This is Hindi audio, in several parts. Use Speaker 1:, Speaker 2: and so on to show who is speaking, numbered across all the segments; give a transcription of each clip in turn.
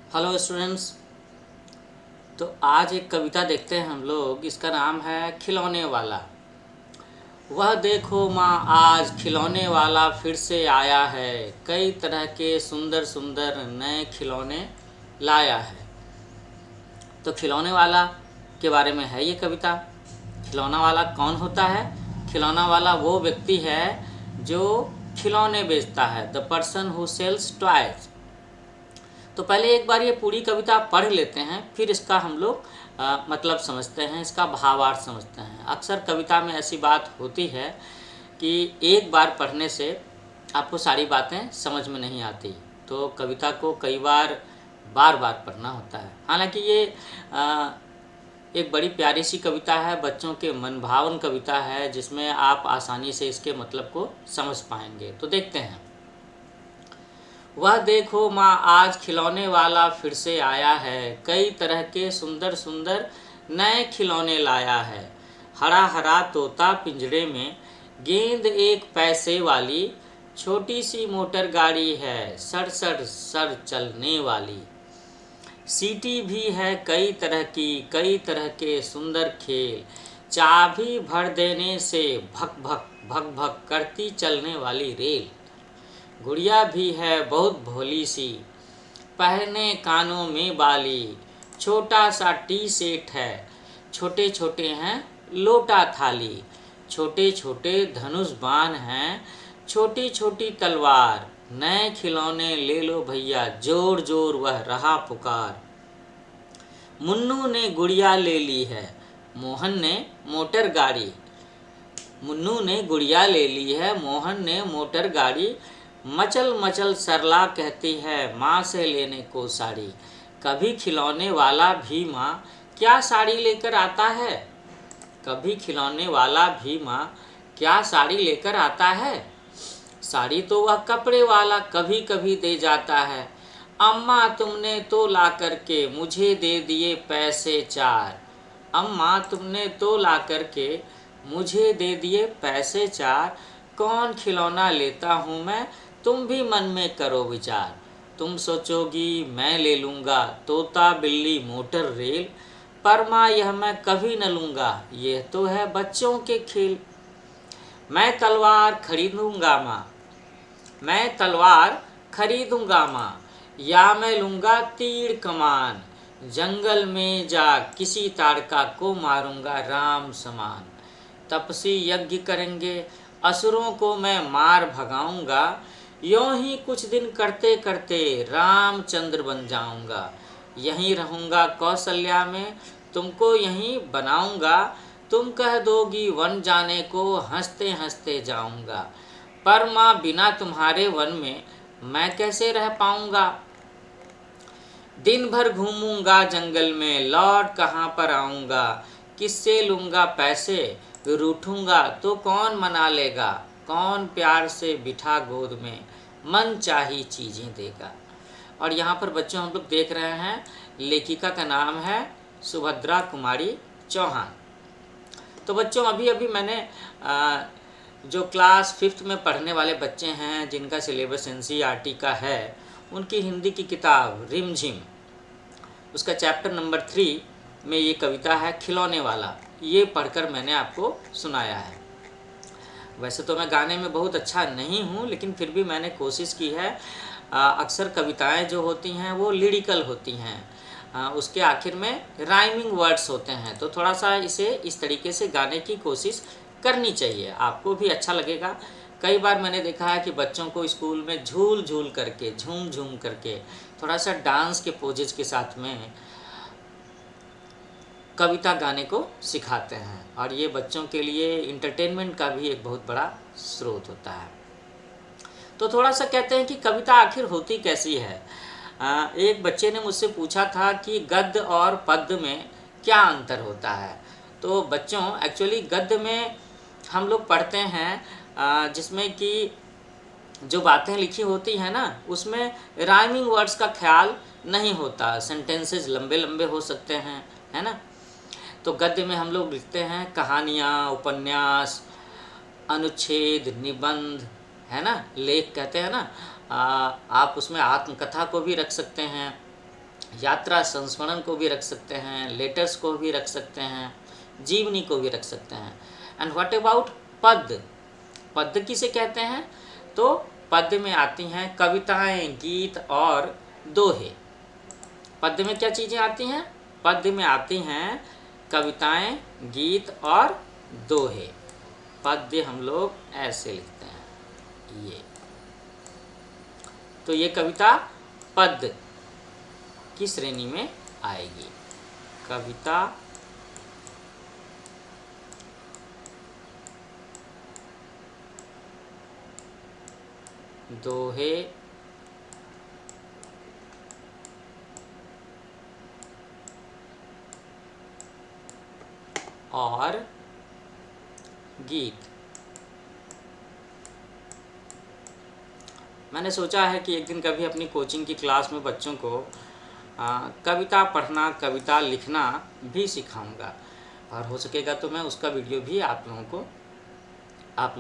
Speaker 1: Hello students. तो आज एक कविता देखते हैं हम लोग। इसका नाम है खिलौने वाला। वह देखो माँ, आज खिलौने वाला फिर से आया है। कई तरह के सुंदर सुंदर नए खिलौने लाया है। तो खिलौने वाला के बारे में है ये कविता। खिलौना वाला कौन होता है? खिलौना वाला वो व्यक्ति है जो खिलौने बेचता है। The person who sells toys. तो पहले एक बार ये पूरी कविता पढ़ लेते हैं, फिर इसका हम लोग मतलब समझते हैं, इसका भावार्थ समझते हैं। अक्सर कविता में ऐसी बात होती है कि एक बार पढ़ने से आपको सारी बातें समझ में नहीं आती, तो कविता को कई बार बार बार पढ़ना होता है। हालांकि ये एक बड़ी प्यारी सी कविता है, बच्चों के मनभावन कविता है, जिसमें आप आसानी से इसके मतलब को समझ पाएंगे। तो देखते हैं। वह देखो माँ, आज खिलौने वाला फिर से आया है। कई तरह के सुंदर सुंदर नए खिलौने लाया है। हरा हरा तोता पिंजरे में, गेंद एक पैसे वाली, छोटी सी मोटर गाड़ी है, सर सर सर चलने वाली। सीटी भी है कई तरह की, कई तरह के सुंदर खेल, चाबी भर देने से भक भक भक भक करती चलने वाली रेल। गुड़िया भी है बहुत भोली सी, पहने कानों में बाली, छोटा सा टी सेट है, छोटे छोटे हैं लोटा थाली, छोटे छोटे धनुष बाण हैं, छोटी छोटी तलवार, नए खिलौने ले लो भैया, जोर जोर वह रहा पुकार। मुन्नू ने गुड़िया ले ली है, मोहन ने मोटर गाड़ी। मुन्नू ने गुड़िया ले ली है, मोहन ने मोटर गाड़ी। मचल मचल सरला कहती है, माँ से लेने को साड़ी। कभी खिलौने वाला भी माँ क्या साड़ी लेकर आता है? कभी खिलौने वाला भी माँ क्या साड़ी लेकर आता है? साड़ी तो वह कपड़े वाला कभी कभी दे जाता है। अम्मा तुमने तो ला करके मुझे दे दिए पैसे चार। अम्मा तुमने तो ला करके मुझे दे दिए पैसे चार। कौन खिलौना लेता हूँ मैं, तुम भी मन में करो विचार। तुम सोचोगी मैं ले लूँगा तोता बिल्ली मोटर रेल, पर माँ यह मैं कभी न लूँगा, यह तो है बच्चों के खेल। मैं तलवार खरीदूँगा माँ, मैं तलवार खरीदूँगा माँ, या मैं लूँगा तीर कमान। जंगल में जा किसी ताड़का को मारूँगा राम समान। तपसी यज्ञ करेंगे, असुरों को मैं मार भगाऊंगा। यों ही कुछ दिन करते करते रामचंद्र बन जाऊंगा। यहीं रहूंगा कौशल्या में, तुमको यहीं बनाऊंगा। तुम कह दोगी वन जाने को, हंसते हंसते जाऊंगा। पर माँ बिना तुम्हारे वन में मैं कैसे रह पाऊंगा। दिन भर घूमूंगा जंगल में, लौट कहाँ पर आऊँगा। किससे लूँगा पैसे, रूठूंगा तो कौन मना लेगा। कौन प्यार से बिठा गोद में, मन चाही चीज़ें देगा। और यहाँ पर बच्चों हम लोग देख रहे हैं, लेखिका का नाम है सुभद्रा कुमारी चौहान। तो बच्चों अभी अभी मैंने जो क्लास 5th में पढ़ने वाले बच्चे हैं, जिनका सिलेबस NCERT का है, उनकी हिंदी की किताब रिमझिम, उसका चैप्टर नंबर 3 में ये कविता है खिलौने वाला, ये पढ़कर मैंने आपको सुनाया है। वैसे तो मैं गाने में बहुत अच्छा नहीं हूँ, लेकिन फिर भी मैंने कोशिश की है। अक्सर कविताएं जो होती हैं वो लिरिकल होती हैं, उसके आखिर में राइमिंग वर्ड्स होते हैं, तो थोड़ा सा इसे इस तरीके से गाने की कोशिश करनी चाहिए, आपको भी अच्छा लगेगा। कई बार मैंने देखा है कि बच्चों को स्कूल में झूल झूल करके, झूम झूम करके, थोड़ा सा डांस के पोजेज के साथ में कविता गाने को सिखाते हैं, और ये बच्चों के लिए इंटरटेनमेंट का भी एक बहुत बड़ा स्रोत होता है। तो थोड़ा सा कहते हैं कि कविता आखिर होती कैसी है। एक बच्चे ने मुझसे पूछा था कि गद्य और पद्य में क्या अंतर होता है। तो बच्चों एक्चुअली गद्य में हम लोग पढ़ते हैं जिसमें कि जो बातें लिखी होती हैं ना, उसमें राइमिंग वर्ड्स का ख्याल नहीं होता, सेंटेंसेस लंबे लंबे हो सकते हैं, है ना। तो गद्य में हम लोग लिखते हैं कहानियाँ, उपन्यास, अनुच्छेद, निबंध, है ना, लेख कहते हैं ना। आप उसमें आत्मकथा को भी रख सकते हैं, यात्रा संस्मरण को भी रख सकते हैं, लेटर्स को भी रख सकते हैं, जीवनी को भी रख सकते हैं। एंड व्हाट अबाउट पद्य? पद्य किसे कहते हैं? तो पद्य में आती हैं कविताएं, गीत और दोहे। पद्य में क्या चीज़ें आती हैं? पद्य में आती हैं कविताएं, गीत और दोहे। पद्य हम लोग ऐसे लिखते हैं ये। तो ये कविता पद्य की श्रेणी में आएगी। कविता, दोहे, और गीत। मैंने सोचा है कि एक दिन कभी अपनी कोचिंग की क्लास में बच्चों को कविता पढ़ना, कविता लिखना भी सिखाऊंगा, और हो सकेगा तो मैं उसका वीडियो भी आप लोगों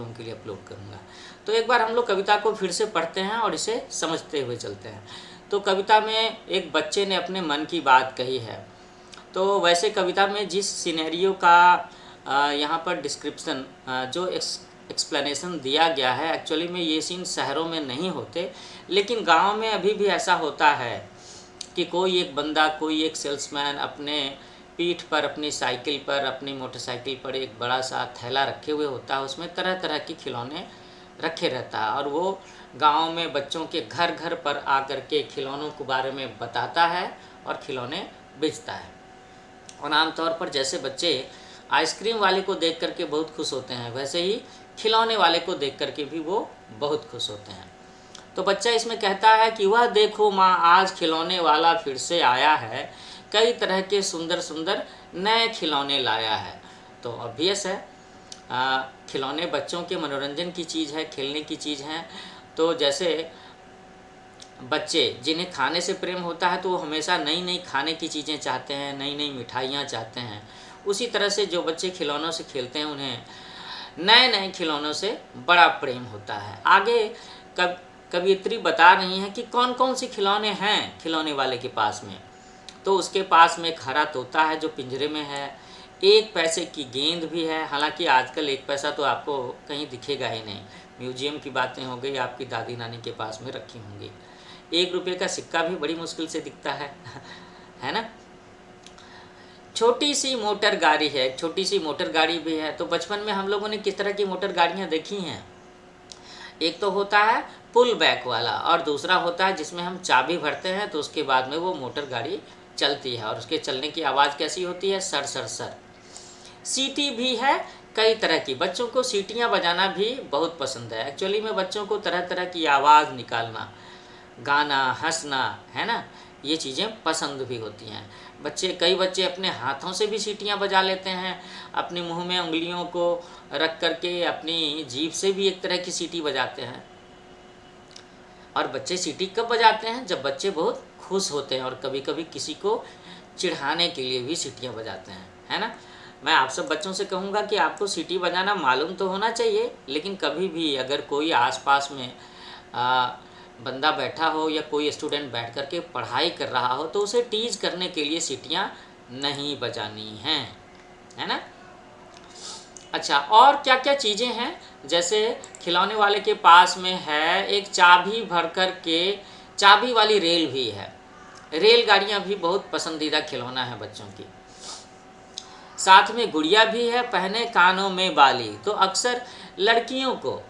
Speaker 1: के लिए अपलोड करूंगा। तो एक बार हम लोग कविता को फिर से पढ़ते हैं और इसे समझते हुए चलते हैं। तो कविता में एक बच्चे ने अपने मन की बात कही है। तो वैसे कविता में जिस सिनेरियो का यहाँ पर डिस्क्रिप्शन जो एक्सप्लेनेशन दिया गया है, एक्चुअली में ये सीन शहरों में नहीं होते, लेकिन गांव में अभी भी ऐसा होता है कि कोई एक बंदा, कोई एक सेल्समैन अपने पीठ पर, अपनी साइकिल पर, अपनी मोटरसाइकिल पर एक बड़ा सा थैला रखे हुए होता है, उसमें तरह तरह के खिलौने रखे रहता है, और वो गांव में बच्चों के घर घर पर आकर के खिलौनों के बारे में बताता है और खिलौने बेचता है। और आमतौर पर जैसे बच्चे आइसक्रीम वाले को देख करके बहुत खुश होते हैं, वैसे ही खिलौने वाले को देख करके भी वो बहुत खुश होते हैं। तो बच्चा इसमें कहता है कि वह देखो माँ, आज खिलौने वाला फिर से आया है, कई तरह के सुंदर सुंदर नए खिलौने लाया है। तो ऑब्वियस है, खिलौने बच्चों के मनोरंजन की चीज़ है, खेलने की चीज़ है। तो जैसे बच्चे जिन्हें खाने से प्रेम होता है तो वो हमेशा नई नई खाने की चीज़ें चाहते हैं, नई नई मिठाइयाँ चाहते हैं। उसी तरह से जो बच्चे खिलौनों से खेलते हैं उन्हें नए नए खिलौनों से बड़ा प्रेम होता है। आगे कवियत्री बता रही हैं कि कौन कौन से खिलौने हैं खिलौने वाले के पास में। तो उसके पास में एक हरा तोता है जो पिंजरे में है, 1 पैसे की गेंद भी है। हालांकि आजकल 1 पैसा तो आपको कहीं दिखेगा ही नहीं, म्यूजियम की बातें हो गई, आपकी दादी नानी के पास में रखी होंगी। 1 रुपये का सिक्का भी बड़ी मुश्किल से दिखता है है ना। छोटी सी मोटर गाड़ी है, छोटी सी मोटर गाड़ी भी है। तो बचपन में हम लोगों ने किस तरह की मोटर गाड़ियाँ देखी हैं? एक तो होता है पुल बैक वाला, और दूसरा होता है जिसमें हम चाबी भरते हैं तो उसके बाद में वो मोटर गाड़ी चलती है, और उसके चलने की आवाज़ कैसी होती है? Sir sir sir. सीटी भी है कई तरह की, बच्चों को सीटियाँ बजाना भी बहुत पसंद है। एक्चुअली में बच्चों को तरह तरह की आवाज़ निकालना, गाना, हंसना, है ना, ये चीज़ें पसंद भी होती हैं। कई बच्चे अपने हाथों से भी सीटियाँ बजा लेते हैं, अपने मुंह में उंगलियों को रख करके अपनी जीभ से भी एक तरह की सीटी बजाते हैं। और बच्चे सीटी कब बजाते हैं? जब बच्चे बहुत खुश होते हैं, और कभी कभी किसी को चिढ़ाने के लिए भी सीटियाँ बजाते हैं, है ना। मैं आप सब बच्चों से कहूँगा कि आपको सीटी बजाना मालूम तो होना चाहिए, लेकिन कभी भी अगर कोई आसपास में बंदा बैठा हो या कोई स्टूडेंट बैठ कर के पढ़ाई कर रहा हो तो उसे टीज करने के लिए सीटियाँ नहीं बजानी हैं, है ना। अच्छा, और क्या क्या चीज़ें हैं? जैसे खिलौने वाले के पास में है एक चाबी भर कर के, चाबी वाली रेल भी है। रेलगाड़ियाँ भी बहुत पसंदीदा खिलौना है बच्चों की। साथ में गुड़िया भी है, पहने कानों में बाली। तो अक्सर लड़कियों को,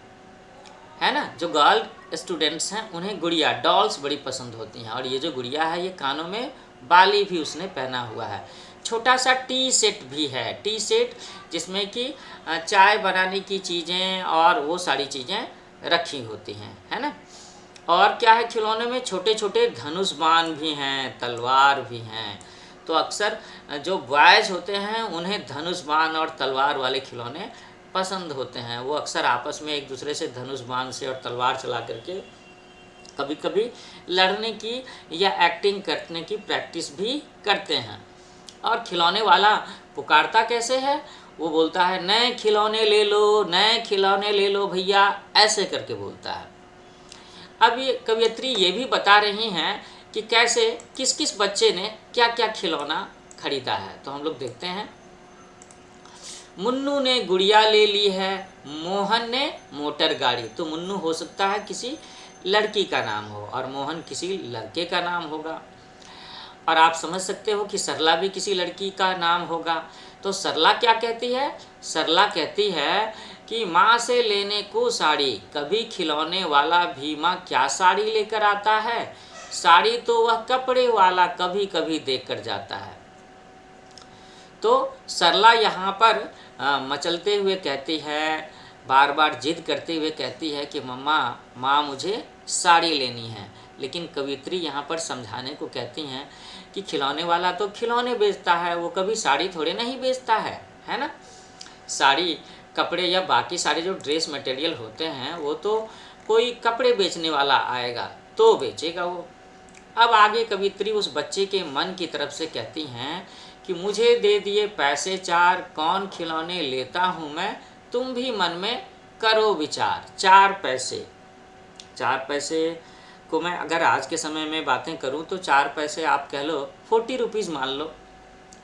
Speaker 1: है ना, जो गर्ल स्टूडेंट्स हैं उन्हें गुड़िया, डॉल्स बड़ी पसंद होती हैं। और ये जो गुड़िया है ये कानों में बाली भी उसने पहना हुआ है। छोटा सा टी सेट भी है, टी सेट जिसमें कि चाय बनाने की चीज़ें और वो सारी चीज़ें रखी होती हैं, है ना। और क्या है, खिलौने में छोटे छोटे धनुष बाण भी हैं, तलवार भी हैं। तो अक्सर जो बॉयज़ होते हैं उन्हें धनुष बाण और तलवार वाले खिलौने पसंद होते हैं। वो अक्सर आपस में एक दूसरे से धनुष बाण से और तलवार चला करके कभी कभी लड़ने की या एक्टिंग करने की प्रैक्टिस भी करते हैं। और खिलौने वाला पुकारता कैसे है? वो बोलता है, नए खिलौने ले लो, नए खिलौने ले लो भैया, ऐसे करके बोलता है। अब ये कवियत्री ये भी बता रही हैं कि कैसे किस किस बच्चे ने क्या क्या खिलौना खरीदा है। तो हम लोग देखते हैं। मुन्नू ने गुड़िया ले ली है, मोहन ने मोटर गाड़ी। तो मुन्नू हो सकता है किसी लड़की का नाम हो और मोहन किसी लड़के का नाम होगा। और आप समझ सकते हो कि सरला भी किसी लड़की का नाम होगा। तो सरला क्या कहती है? सरला कहती है कि माँ से लेने को साड़ी, कभी खिलौने वाला भीमा क्या साड़ी लेकर आता है, साड़ी तो वह कपड़े वाला कभी कभी देकर जाता है। तो सरला यहाँ पर मचलते हुए कहती है, बार बार जिद करते हुए कहती है कि मम्मा, माँ मुझे साड़ी लेनी है। लेकिन कवित्री यहाँ पर समझाने को कहती हैं कि खिलौने वाला तो खिलौने बेचता है, वो कभी साड़ी थोड़े नहीं बेचता है ना। साड़ी, कपड़े या बाकी सारे जो ड्रेस मटेरियल होते हैं वो तो कोई कपड़े बेचने वाला आएगा तो बेचेगा वो। अब आगे कवित्री उस बच्चे के मन की तरफ से कहती हैं कि मुझे दे दिए पैसे चार, कौन खिलौने लेता हूँ मैं, तुम भी मन में करो विचार। 4 पैसे, 4 पैसे को मैं अगर आज के समय में बातें करूं तो 4 पैसे आप कह लो 40 रुपीज़ मान लो,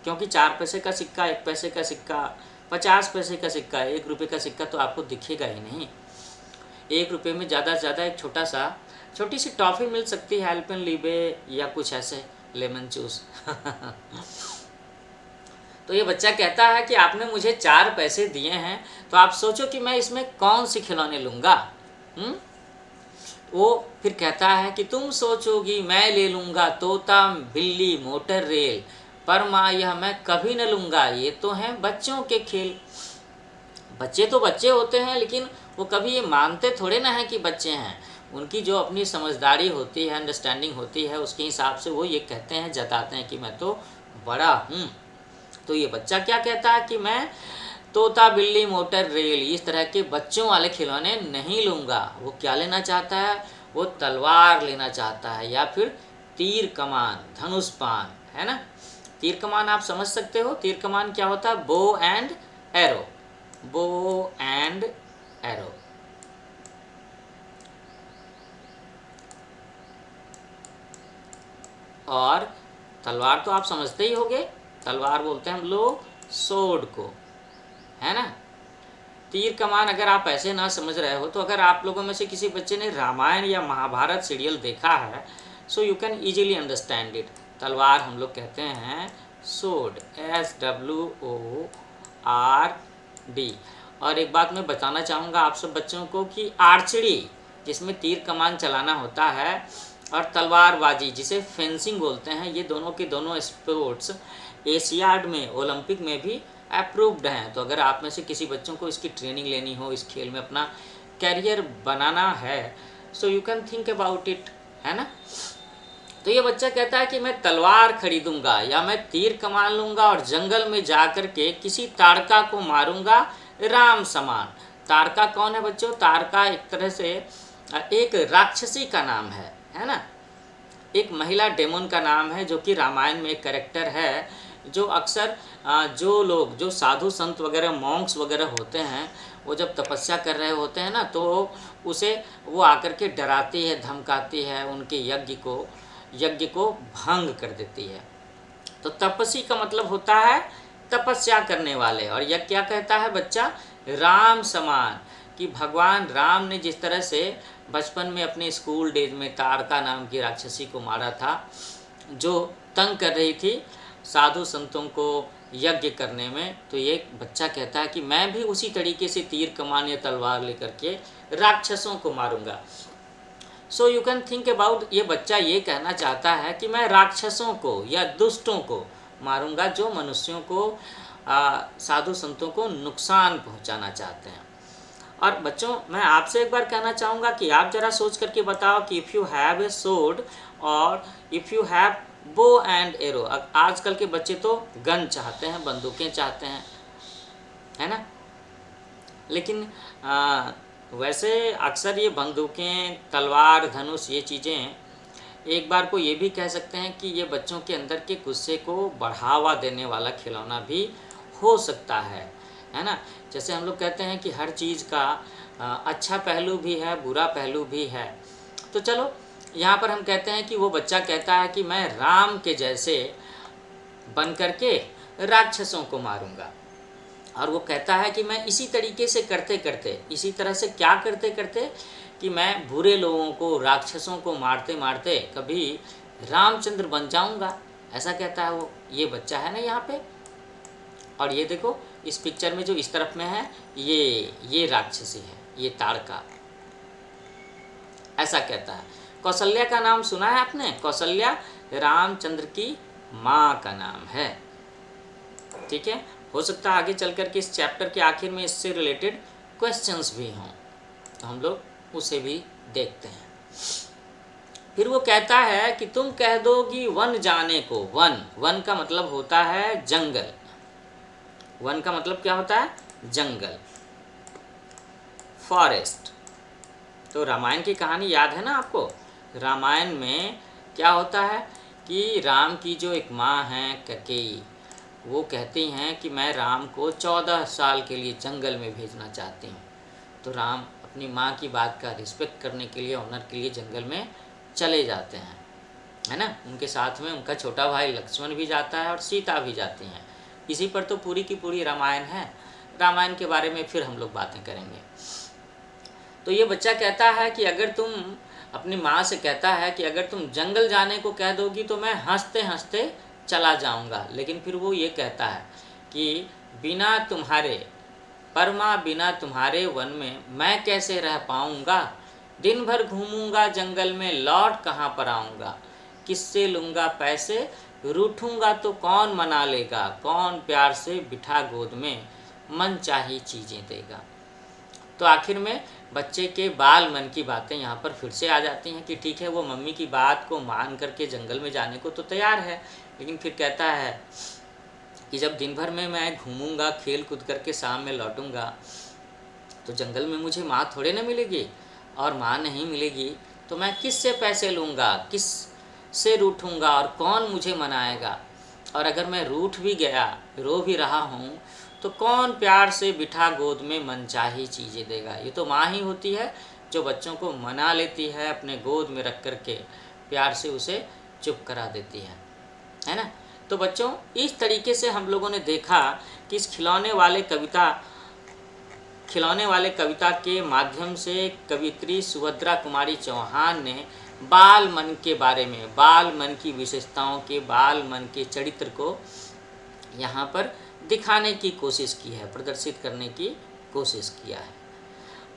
Speaker 1: क्योंकि 4 पैसे का सिक्का, 1 पैसे का सिक्का, 50 पैसे का सिक्का, 1 रुपये का सिक्का तो आपको दिखेगा ही नहीं। 1 रुपये में ज़्यादा से ज़्यादा एक छोटी सी टॉफ़ी मिल सकती है, एल्पेनलीबे या कुछ ऐसे लेमन जूस। तो ये बच्चा कहता है कि आपने मुझे 4 पैसे दिए हैं, तो आप सोचो कि मैं इसमें कौन सी खिलौने लूँगा। वो फिर कहता है कि तुम सोचोगी मैं ले लूँगा तोता, बिल्ली, मोटर रेल, पर माँ यह मैं कभी न लूँगा, ये तो हैं बच्चों के खेल। बच्चे तो बच्चे होते हैं, लेकिन वो कभी ये मानते थोड़े ना हैं कि बच्चे हैं। उनकी जो अपनी समझदारी होती है, अंडरस्टैंडिंग होती है, उसके हिसाब से वो ये कहते हैं, जताते हैं कि मैं तो बड़ा हूँ। तो ये बच्चा क्या कहता है कि मैं तोता, बिल्ली, मोटर रेल, इस तरह के बच्चों वाले खिलौने नहीं लूँगा। वो क्या लेना चाहता है? वो तलवार लेना चाहता है, या फिर तीर कमान, धनुष पान, है ना। तीर कमान आप समझ सकते हो। तीर कमान क्या होता है? बो एंड एरो, बो एंड एरो। और तलवार तो आप समझते ही होंगे, तलवार बोलते हैं हम लोग सोर्ड को, है ना। तीर कमान अगर आप ऐसे ना समझ रहे हो तो अगर आप लोगों में से किसी बच्चे ने रामायण या महाभारत सीरियल देखा है, so you can easily understand it. तलवार हम लोग कहते हैं सोर्ड, SWORD। और एक बात मैं बताना चाहूँगा आप सब बच्चों को कि आर्चरी, जिसमें तीर कमान चलाना होता है, और तलवारबाजी, जिसे फेंसिंग बोलते हैं, ये दोनों के दोनों स्पोर्ट्स एशियाड में, ओलंपिक में भी अप्रूव्ड हैं। तो अगर आप में से किसी बच्चों को इसकी ट्रेनिंग लेनी हो, इस खेल में अपना कैरियर बनाना है, so you can think about it, है ना। तो ये बच्चा कहता है कि मैं तलवार खरीदूंगा या मैं तीर कमान लूँगा और जंगल में जा कर के किसी ताड़का को मारूंगा राम समान। ताड़का कौन है बच्चों? ताड़का एक तरह से एक राक्षसी का नाम है ना। एक महिला डेमोन का नाम है, जो कि रामायण में एक कैरेक्टर है, जो अक्सर जो लोग, जो साधु संत वगैरह, मॉन्क्स वगैरह होते हैं, वो जब तपस्या कर रहे होते हैं ना, तो उसे वो आकर के डराती है, धमकाती है, उनके यज्ञ को भंग कर देती है। तो तपस्वी का मतलब होता है तपस्या करने वाले। और यह क्या कहता है बच्चा? राम समान, कि भगवान राम ने जिस तरह से बचपन में अपने स्कूल डेज में ताड़का नाम की राक्षसी को मारा था, जो तंग कर रही थी साधु संतों को यज्ञ करने में, तो ये बच्चा कहता है कि मैं भी उसी तरीके से तीर कमान या तलवार लेकर के राक्षसों को मारूंगा। So you can think about, ये बच्चा ये कहना चाहता है कि मैं राक्षसों को या दुष्टों को मारूंगा, जो मनुष्यों को, साधु संतों को नुकसान पहुंचाना चाहते हैं। और बच्चों, मैं आपसे एक बार कहना चाहूँगा कि आप ज़रा सोच करके बताओ कि if you have a sword or if you have bow and arrow. आजकल के बच्चे तो गन चाहते हैं, बंदूकें चाहते हैं, है ना। लेकिन वैसे अक्सर ये बंदूकें, तलवार, धनुष, ये चीज़ें एक बार को ये भी कह सकते हैं कि ये बच्चों के अंदर के गुस्से को बढ़ावा देने वाला खिलौना भी हो सकता है ना। जैसे हम लोग कहते हैं कि हर चीज़ का अच्छा पहलू भी है, बुरा पहलू भी है। तो चलो, यहाँ पर हम कहते हैं कि वो बच्चा कहता है कि मैं राम के जैसे बन करके राक्षसों को मारूंगा। और वो कहता है कि मैं इसी तरीके से करते करते, इसी तरह से क्या करते करते, कि मैं बुरे लोगों को, राक्षसों को मारते मारते कभी रामचंद्र बन जाऊंगा। ऐसा कहता है वो, ये बच्चा है ना यहाँ पे। और ये देखो इस पिक्चर में जो इस तरफ में है, ये राक्षसी है, ये ताड़का। ऐसा कहता है। कौशल्या का नाम सुना है आपने? कौशल्या रामचंद्र की माँ का नाम है। ठीक है, हो सकता है आगे चल कर के इस चैप्टर के आखिर में इससे रिलेटेड क्वेश्चंस भी हों, तो हम लोग उसे भी देखते हैं। फिर वो कहता है कि तुम कह दो कि वन जाने को। वन का मतलब होता है जंगल। वन का मतलब क्या होता है? जंगल, फॉरेस्ट। तो रामायण की कहानी याद है ना आपको? रामायण में क्या होता है कि राम की जो एक माँ है कैकेयी, वो कहती हैं कि मैं राम को 14 साल के लिए जंगल में भेजना चाहती हूँ। तो राम अपनी माँ की बात का रिस्पेक्ट करने के लिए, ऑनर के लिए जंगल में चले जाते हैं, है ना। उनके साथ में उनका छोटा भाई लक्ष्मण भी जाता है और सीता भी जाती हैं। इसी पर तो पूरी की पूरी रामायण है। रामायण के बारे में फिर हम लोग बातें करेंगे। तो ये बच्चा कहता है कि अगर तुम, अपनी माँ से कहता है कि अगर तुम जंगल जाने को कह दोगी तो मैं हंसते हंसते चला जाऊंगा। लेकिन फिर वो ये कहता है कि बिना तुम्हारे, परमा बिना तुम्हारे वन में मैं कैसे रह पाऊंगा। दिन भर घूमूंगा जंगल में, लौट कहाँ पर आऊँगा। किससे लूँगा पैसे, रूठूंगा तो कौन मना लेगा। कौन प्यार से बिठा गोद में, मन चाही चीज़ें देगा। तो आखिर में बच्चे के बाल मन की बातें यहाँ पर फिर से आ जाती हैं कि ठीक है, वो मम्मी की बात को मान करके जंगल में जाने को तो तैयार है, लेकिन फिर कहता है कि जब दिन भर में मैं घूमूंगा, खेल कूद करके शाम में लौटूंगा, तो जंगल में मुझे माँ थोड़े ना मिलेगी। और माँ नहीं मिलेगी तो मैं किस से पैसे लूँगा, किस से रूठूंगा, और कौन मुझे मनाएगा। और अगर मैं रूठ भी गया, रो भी रहा हूँ, तो कौन प्यार से बिठा गोद में मनचाही चीज़ें देगा। ये तो माँ ही होती है जो बच्चों को मना लेती है, अपने गोद में रख कर के प्यार से उसे चुप करा देती है ना। तो बच्चों, इस तरीके से हम लोगों ने देखा कि इस खिलौने वाले कविता के माध्यम से कवित्री सुभद्रा कुमारी चौहान ने बाल मन के बारे में, बाल मन की विशेषताओं के, बाल मन के चरित्र को यहाँ पर दिखाने की कोशिश की है, प्रदर्शित करने की कोशिश किया है।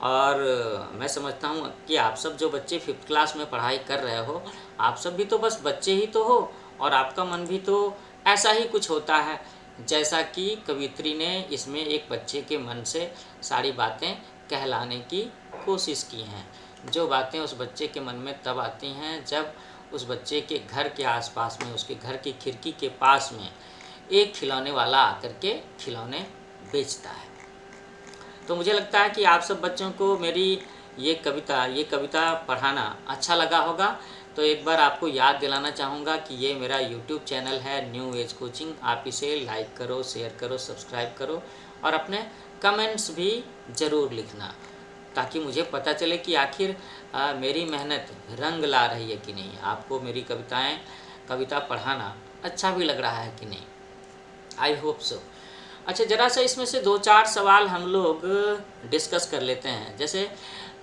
Speaker 1: और मैं समझता हूँ कि आप सब जो बच्चे 5th क्लास में पढ़ाई कर रहे हो, आप सब भी तो बस बच्चे ही तो हो, और आपका मन भी तो ऐसा ही कुछ होता है जैसा कि कवित्री ने इसमें एक बच्चे के मन से सारी बातें कहलाने की कोशिश की हैं। जो बातें उस बच्चे के मन में तब आती हैं जब उस बच्चे के घर के आसपास में, उसके घर की खिड़की के पास में एक खिलौने वाला आकर के खिलौने बेचता है। तो मुझे लगता है कि आप सब बच्चों को मेरी ये कविता पढ़ाना अच्छा लगा होगा। तो एक बार आपको याद दिलाना चाहूँगा कि ये मेरा YouTube चैनल है न्यू एज कोचिंग। आप इसे लाइक करो, शेयर करो, सब्सक्राइब करो, और अपने कमेंट्स भी ज़रूर लिखना, ताकि मुझे पता चले कि आखिर मेरी मेहनत रंग ला रही है कि नहीं, आपको मेरी कविता पढ़ाना अच्छा भी लग रहा है कि नहीं। I hope so. अच्छा, ज़रा सा इसमें से 2-4 सवाल हम लोग डिस्कस कर लेते हैं। जैसे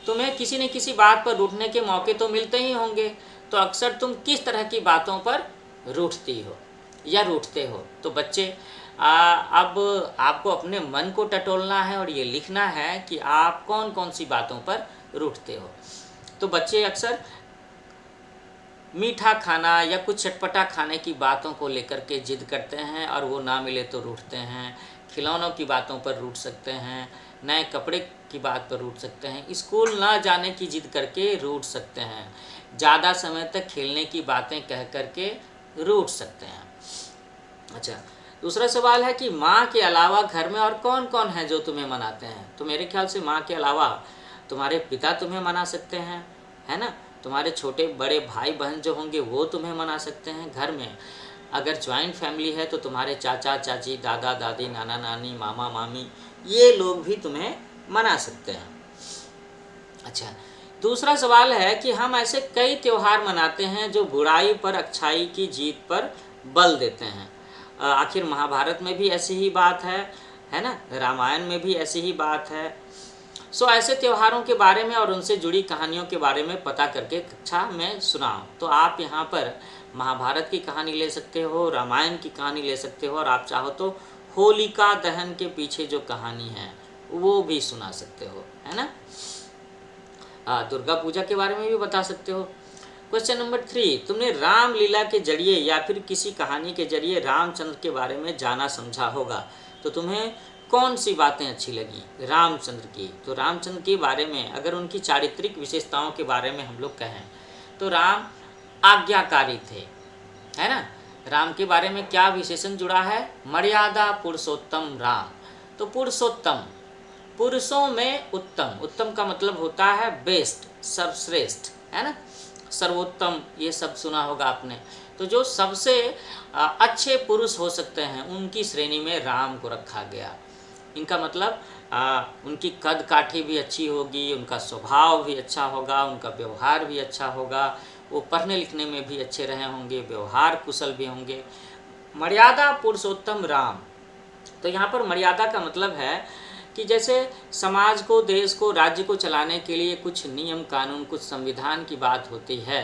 Speaker 1: तुम्हें किसी न किसी बात पर रूठने के मौके तो मिलते ही होंगे, तो अक्सर तुम किस तरह की बातों पर रूठती हो या रूठते हो। तो बच्चे, अब आपको अपने मन को टटोलना है और ये लिखना है कि आप कौन कौन सी बातों पर रूठते हो। तो बच्चे अक्सर मीठा खाना या कुछ चटपटा खाने की बातों को लेकर के जिद करते हैं और वो ना मिले तो रूठते हैं। खिलौनों की बातों पर रूठ सकते हैं, नए कपड़े की बात पर रूठ सकते हैं, स्कूल ना जाने की जिद करके रूठ सकते हैं, ज़्यादा समय तक खेलने की बातें कह करके रूठ सकते हैं। अच्छा, दूसरा सवाल है कि माँ के अलावा घर में और कौन कौन है जो तुम्हें मनाते हैं। तो मेरे ख्याल से माँ के अलावा तुम्हारे पिता तुम्हें मना सकते हैं, है ना। तुम्हारे छोटे बड़े भाई बहन जो होंगे वो तुम्हें मना सकते हैं। घर में अगर जॉइंट फैमिली है तो तुम्हारे चाचा चाची, दादा दादी, नाना नानी, मामा मामी, ये लोग भी तुम्हें मना सकते हैं। अच्छा, दूसरा सवाल है कि हम ऐसे कई त्योहार मनाते हैं जो बुराई पर अच्छाई की जीत पर बल देते हैं। आखिर महाभारत में भी ऐसी ही बात है ना, रामायण में भी ऐसी ही बात है। सो ऐसे त्योहारों के बारे में और उनसे जुड़ी कहानियों के बारे में पता करके कक्षा में सुनाओ। तो आप यहाँ पर महाभारत की कहानी ले सकते हो, रामायण की कहानी ले सकते हो, और आप चाहो तो होलिका दहन के पीछे जो कहानी है वो भी सुना सकते हो, है ना। दुर्गा पूजा के बारे में भी बता सकते हो। क्वेश्चन नंबर 3, तुमने रामलीला के जरिए या फिर किसी कहानी के जरिए रामचंद्र के बारे में जाना समझा होगा, तो तुम्हें कौन सी बातें अच्छी लगी रामचंद्र की। तो रामचंद्र के बारे में अगर उनकी चारित्रिक विशेषताओं के बारे में हम लोग कहें तो राम आज्ञाकारी थे, है ना। राम के बारे में क्या विशेषण जुड़ा है, मर्यादा पुरुषोत्तम राम। तो पुरुषोत्तम, पुरुषों में उत्तम, उत्तम का मतलब होता है बेस्ट, सर्वश्रेष्ठ, है ना, सर्वोत्तम, ये सब सुना होगा आपने। तो जो सबसे अच्छे पुरुष हो सकते हैं उनकी श्रेणी में राम को रखा गया। इनका मतलब उनकी कद काठी भी अच्छी होगी, उनका स्वभाव भी अच्छा होगा, उनका व्यवहार भी अच्छा होगा, वो पढ़ने लिखने में भी अच्छे रहे होंगे, व्यवहार कुशल भी होंगे। मर्यादा पुरुषोत्तम राम। तो यहाँ पर मर्यादा का मतलब है कि जैसे समाज को, देश को, राज्य को चलाने के लिए कुछ नियम कानून, कुछ संविधान की बात होती है,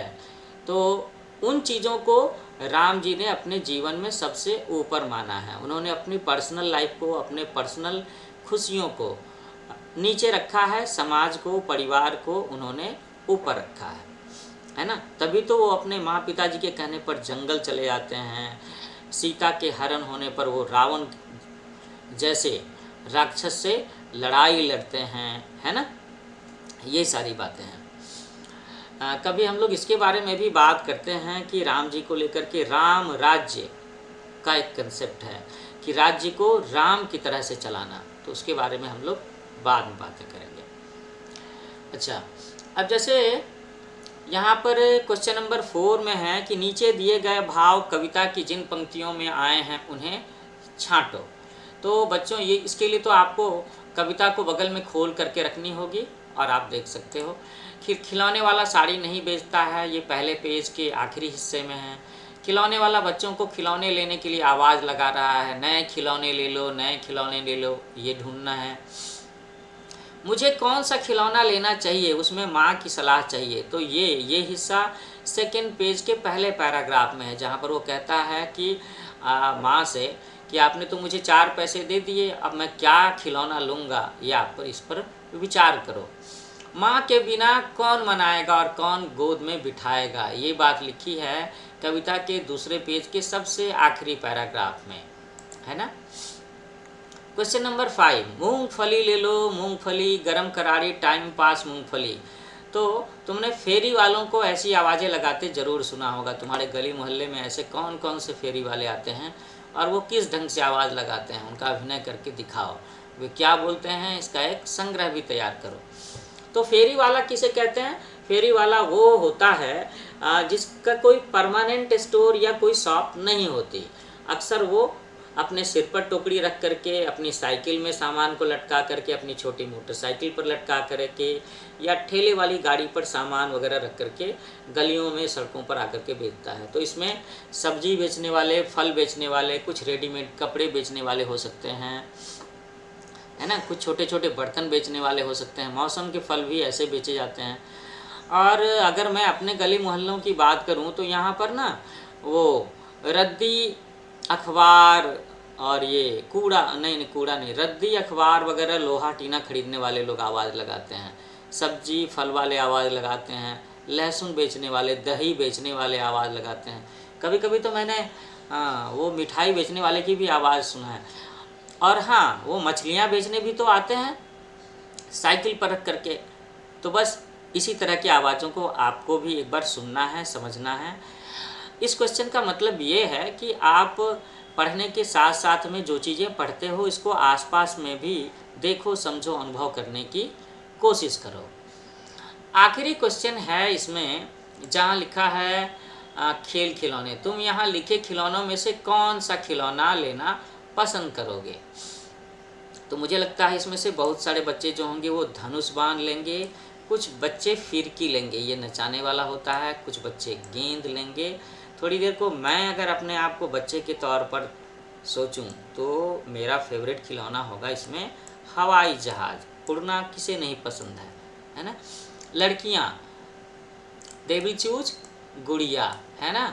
Speaker 1: तो उन चीज़ों को राम जी ने अपने जीवन में सबसे ऊपर माना है। उन्होंने अपनी पर्सनल लाइफ को, अपने पर्सनल खुशियों को नीचे रखा है, समाज को, परिवार को उन्होंने ऊपर रखा है ना। तभी तो वो अपने माँ पिताजी के कहने पर जंगल चले जाते हैं, सीता के हरण होने पर वो रावण जैसे राक्षस से लड़ाई लड़ते हैं, है ना। ये सारी बातें हैं। कभी हम लोग इसके बारे में भी बात करते हैं कि राम जी को लेकर के राम राज्य का एक कंसेप्ट है कि राज्य को राम की तरह से चलाना, तो उसके बारे में हम लोग बाद में बातें करेंगे। अच्छा, अब जैसे यहाँ पर क्वेश्चन नंबर 4 में है कि नीचे दिए गए भाव कविता की जिन पंक्तियों में आए हैं उन्हें छांटो। तो बच्चों ये इसके लिए तो आपको कविता को बगल में खोल करके रखनी होगी और आप देख सकते हो। खिलौने वाला साड़ी नहीं बेचता है, ये पहले पेज के आखिरी हिस्से में है। खिलौने वाला बच्चों को खिलौने लेने के लिए आवाज़ लगा रहा है, नए खिलौने ले लो, नए खिलौने ले लो, ये ढूंढना है। मुझे कौन सा खिलौना लेना चाहिए, उसमें माँ की सलाह चाहिए। तो ये हिस्सा सेकेंड पेज के पहले पैराग्राफ में है, जहाँ पर वो कहता है कि माँ से कि आपने तो मुझे 4 पैसे दे दिए, अब मैं क्या खिलौना लूँगा, ये आप पर इस पर विचार करो। माँ के बिना कौन मनाएगा और कौन गोद में बिठाएगा, ये बात लिखी है कविता के दूसरे पेज के सबसे आखिरी पैराग्राफ में, है ना। क्वेश्चन नंबर 5, मूंगफली ले लो मूंगफली, गरम करारी टाइम पास मूंगफली। तो तुमने फेरी वालों को ऐसी आवाज़ें लगाते ज़रूर सुना होगा। तुम्हारे गली मोहल्ले में ऐसे कौन कौन से फेरी वाले आते हैं और वो किस ढंग से आवाज़ लगाते हैं, उनका अभिनय करके दिखाओ, वे क्या बोलते हैं, इसका एक संग्रह भी तैयार करो। तो फेरी वाला किसे कहते हैं, फेरी वाला वो होता है जिसका कोई परमानेंट स्टोर या कोई शॉप नहीं होती। अक्सर वो अपने सिर पर टोकरी रख करके, अपनी साइकिल में सामान को लटका करके, अपनी छोटी मोटरसाइकिल पर लटका करके, या ठेले वाली गाड़ी पर सामान वगैरह रख करके गलियों में, सड़कों पर आकर के बेचता है। तो इसमें सब्जी बेचने वाले, फल बेचने वाले, कुछ रेडीमेड कपड़े बेचने वाले हो सकते हैं, है ना, कुछ छोटे छोटे बर्तन बेचने वाले हो सकते हैं, मौसम के फल भी ऐसे बेचे जाते हैं। और अगर मैं अपने गली मोहल्लों की बात करूं तो यहाँ पर ना वो रद्दी अखबार और ये कूड़ा नहीं, कूड़ा नहीं, रद्दी अखबार वगैरह, लोहा टीना खरीदने वाले लोग आवाज़ लगाते हैं, सब्जी फल वाले आवाज़ लगाते हैं, लहसुन बेचने वाले, दही बेचने वाले आवाज़ लगाते हैं। कभी कभी तो मैंने वो मिठाई बेचने वाले की भी आवाज़ सुना है। और हाँ, वो मछलियाँ बेचने भी तो आते हैं साइकिल पर रख करके। तो बस इसी तरह की आवाज़ों को आपको भी एक बार सुनना है, समझना है। इस क्वेश्चन का मतलब ये है कि आप पढ़ने के साथ साथ में जो चीज़ें पढ़ते हो इसको आसपास में भी देखो, समझो, अनुभव करने की कोशिश करो। आखिरी क्वेश्चन है इसमें जहाँ लिखा है खेल खिलौने। तुम यहाँ लिखे खिलौनों में से कौन सा खिलौना लेना पसंद करोगे। तो मुझे लगता है इसमें से बहुत सारे बच्चे जो होंगे वो धनुष बाण लेंगे, कुछ बच्चे फिरकी लेंगे, ये नचाने वाला होता है, कुछ बच्चे गेंद लेंगे। थोड़ी देर को मैं अगर अपने आप को बच्चे के तौर पर सोचूं तो मेरा फेवरेट खिलौना होगा इसमें हवाई जहाज़। उड़ना किसे नहीं पसंद है ना। लड़कियां दे विल चूज गुड़िया, है ना।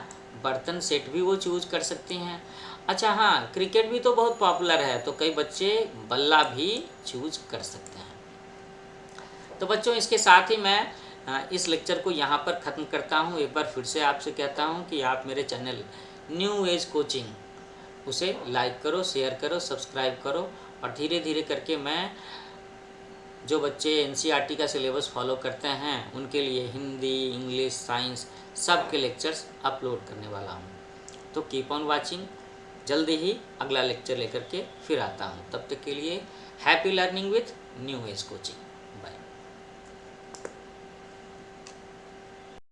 Speaker 1: बर्तन सेट भी वो चूज कर सकती हैं। अच्छा हाँ, क्रिकेट भी तो बहुत पॉपुलर है, तो कई बच्चे बल्ला भी चूज कर सकते हैं। तो बच्चों, इसके साथ ही मैं इस लेक्चर को यहाँ पर ख़त्म करता हूँ। एक बार फिर से आपसे कहता हूँ कि आप मेरे चैनल न्यू एज कोचिंग उसे लाइक करो, शेयर करो, सब्सक्राइब करो, और धीरे धीरे करके मैं जो बच्चे एनसीईआरटी का सिलेबस फॉलो करते हैं उनके लिए हिंदी, इंग्लिश, साइंस सब के लेक्चर्स अपलोड करने वाला हूँ। तो कीप ऑन वाचिंग, जल्दी ही अगला लेक्चर लेकर के फिर आता हूँ। तब तक के लिए happy learning with new age coaching.